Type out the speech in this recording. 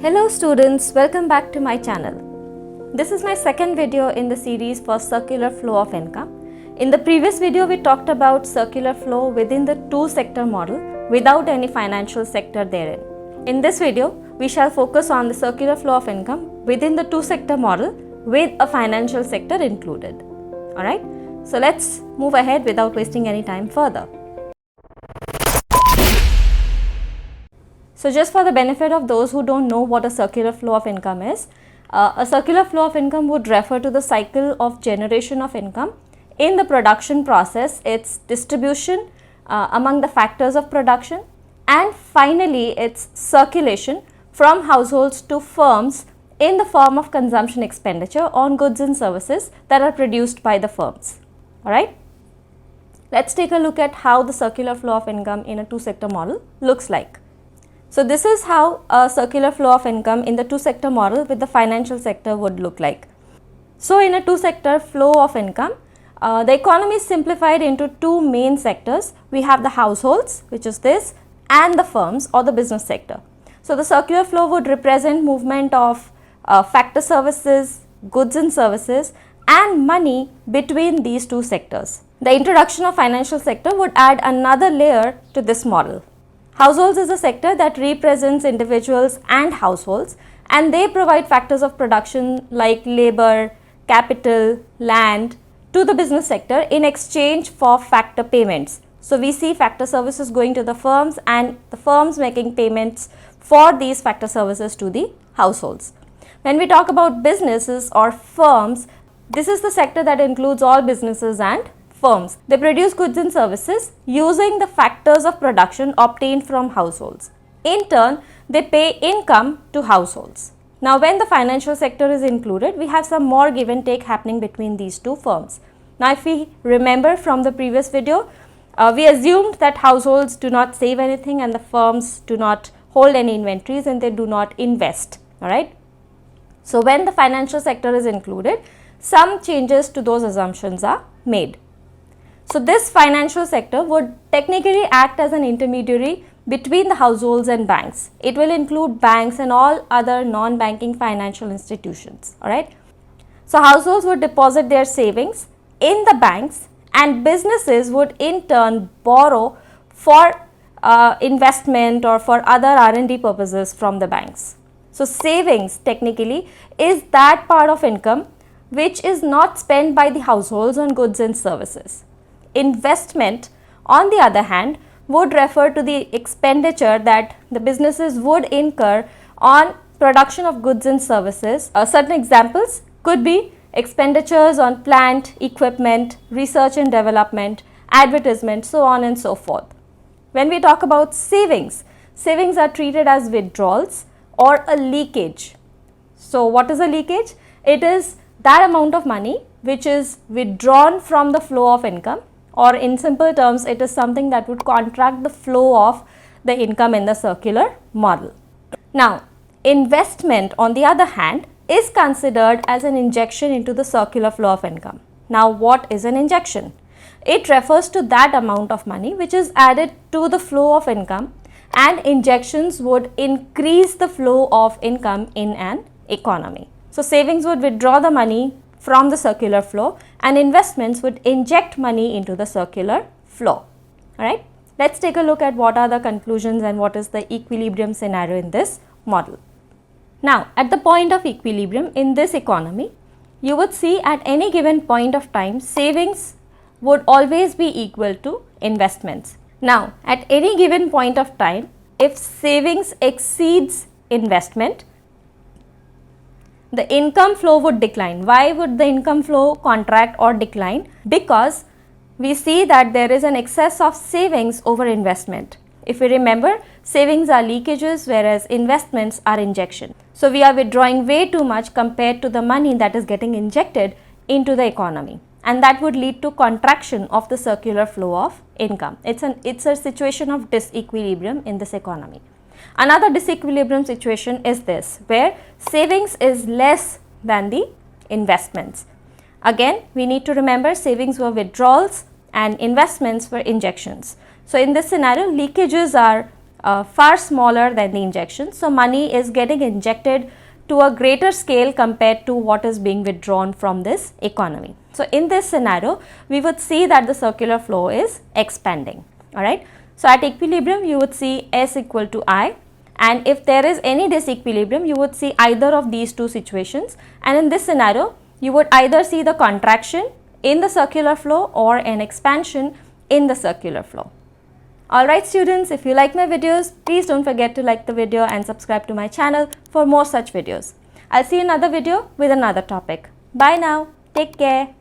Hello students, welcome back to my channel. This is my second video in the series for circular flow of income. In the previous video, we talked about circular flow within the two-sector model without any financial sector therein. In this video, we shall focus on the circular flow of income within the two-sector model with a financial sector included. Alright, so let's move ahead without wasting any time further. So just for the benefit of those who don't know what a circular flow of income is, a circular flow of income would refer to the cycle of generation of income in the production process, its distribution among the factors of production, and finally its circulation from households to firms in the form of consumption expenditure on goods and services that are produced by the firms. Alright, let's take a look at how the circular flow of income in a two-sector model looks like. So this is how a circular flow of income in the two-sector model with the financial sector would look like. So in a two-sector flow of income, the economy is simplified into two main sectors. We have the households, which is this, and the firms or the business sector. So the circular flow would represent movement of factor services, goods and services, and money between these two sectors. The introduction of financial sector would add another layer to this model. Households is a sector that represents individuals and households, and they provide factors of production like labor, capital, land to the business sector in exchange for factor payments. So we see factor services going to the firms and the firms making payments for these factor services to the households. When we talk about businesses or firms, this is the sector that includes all businesses and firms. They produce goods and services using the factors of production obtained from households. In turn, they pay income to households. Now, when the financial sector is included, we have some more give and take happening between these two firms. Now, if we remember from the previous video, we assumed that households do not save anything and the firms do not hold any inventories and they do not invest. Alright. So, when the financial sector is included, some changes to those assumptions are made. So this financial sector would technically act as an intermediary between the households and banks. It will include banks and all other non-banking financial institutions. Alright. So households would deposit their savings in the banks and businesses would in turn borrow for investment or for other R&D purposes from the banks. So savings technically is that part of income which is not spent by the households on goods and services. Investment, on the other hand, would refer to the expenditure that the businesses would incur on production of goods and services. Certain examples could be expenditures on plant, equipment, research and development, advertisement, so on and so forth. When we talk about savings, savings are treated as withdrawals or a leakage. So what is a leakage? It is that amount of money which is withdrawn from the flow of income, or in simple terms, it is something that would contract the flow of the income in the circular model. Now, investment on the other hand is considered as an injection into the circular flow of income. Now, what is an injection? It refers to that amount of money which is added to the flow of income, and injections would increase the flow of income in an economy. So, savings would withdraw the money from the circular flow and investments would inject money into the circular flow. Alright, let's take a look at what are the conclusions and what is the equilibrium scenario in this model. Now, at the point of equilibrium in this economy, you would see at any given point of time, savings would always be equal to investments. Now, at any given point of time, if savings exceeds investment, the income flow would decline. Why would the income flow contract or decline? Because we see that there is an excess of savings over investment. If we remember, savings are leakages whereas investments are injection. So we are withdrawing way too much compared to the money that is getting injected into the economy, and that would lead to contraction of the circular flow of income. It's a situation of disequilibrium in this economy. Another disequilibrium situation is this, where savings is less than the investments. Again, we need to remember savings were withdrawals and investments were injections. So in this scenario, leakages are far smaller than the injection. So money is getting injected to a greater scale compared to what is being withdrawn from this economy. So in this scenario, we would see that the circular flow is expanding. Alright. So at equilibrium, you would see S equal to I, and if there is any disequilibrium, you would see either of these two situations, and in this scenario, you would either see the contraction in the circular flow or an expansion in the circular flow. Alright students, if you like my videos, please don't forget to like the video and subscribe to my channel for more such videos. I'll see you in another video with another topic. Bye now. Take care.